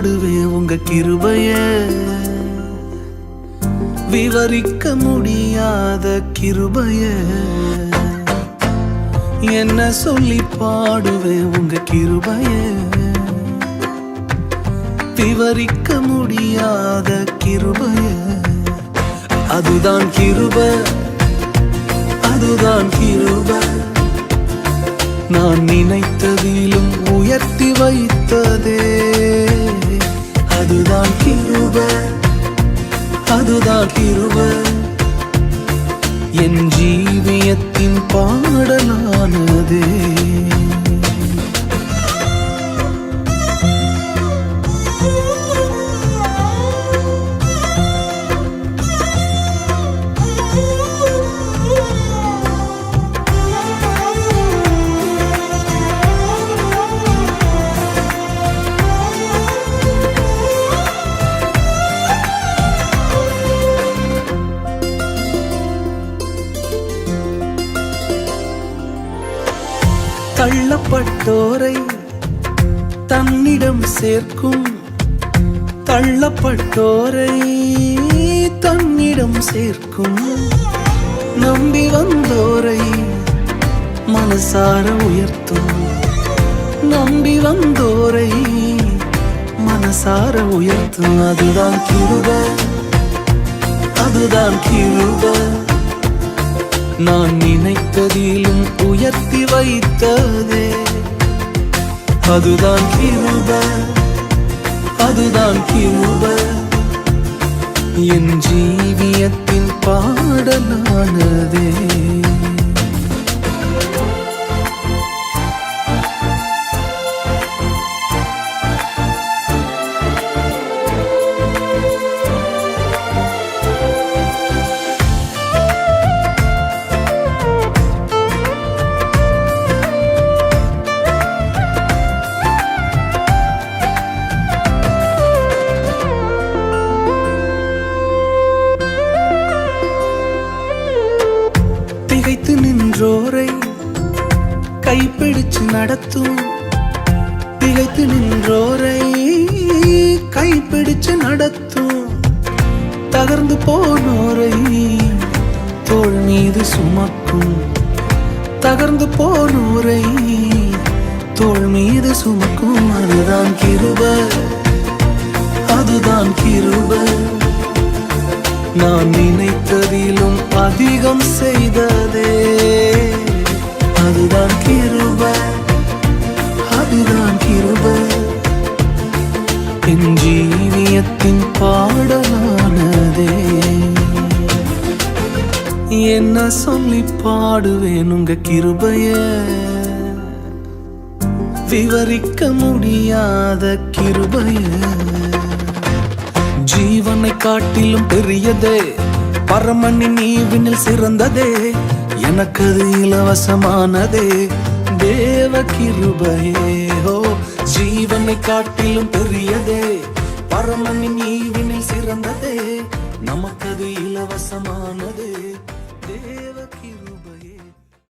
பாடுவேன் உங்க கிருபைய, விவரிக்க முடியாத கிருபைய. என்ன சொல்லி பாடுவேன் உங்க கிருபைய, விவரிக்க முடியாத கிருபைய. அதுதான் கிருபை, அதுதான் கிருபை. நான் நினைத்ததிலும் உயர்த்தி வைத்ததே. அதுதான் கிருபை, அதுதான் கிருபை. என் ஜீவியத்தின் பாடலானதே. தள்ளப்பட்டோரை தன்னிடம் சேர்க்கும், தள்ளப்பட்டோரை தன்னிடம் சேர்க்கும். நம்பி வந்தோரை மனசார உயர்த்தும், நம்பி வந்தோரை மனசார உயர்த்தும். அதுதான் கிருபை, அதுதான் கிருபை. நான் நினைத்ததிலும் உயர்த்தி வைத்ததே. அதுதான் கிருபை, அதுதான் கிருபை. என் ஜீவியத்தின் பாடலானதே. திகைத்து நின்றோரை கைப்பிடிச்சு நடத்தும், திகைத்து நின்றோரை கைப்பிடிச்சு நடத்தும். தகர்ந்து போனோரை தோள் மீது சுமக்கும், தகர்ந்து போனோரை தோள் மீது சுமக்கும். அதுதான் கிருபை, அதுதான் கிருபை. நான் நினைத்ததிலும் அதிகம் செய்ததே. அதுதான் கிருபை, அதுதான் கிருபை. என் ஜீவியத்தின் பாடலானதே. என்ன சொல்லி பாடுவேன் உங்க கிருபைய, விவரிக்க முடியாத கிருபைய. ஜீவனை காட்டிலும் பெரியதே, பரமனின் ஈவினில் சிறந்ததே. எனக்கு அது இலவசமானதே, தேவ கிருபையே. ஓ, ஜீவனை காட்டிலும் பெரியதே, பரமனின் ஈவினில் சிறந்ததே. நமக்கு அது இலவசமானதே, தேவ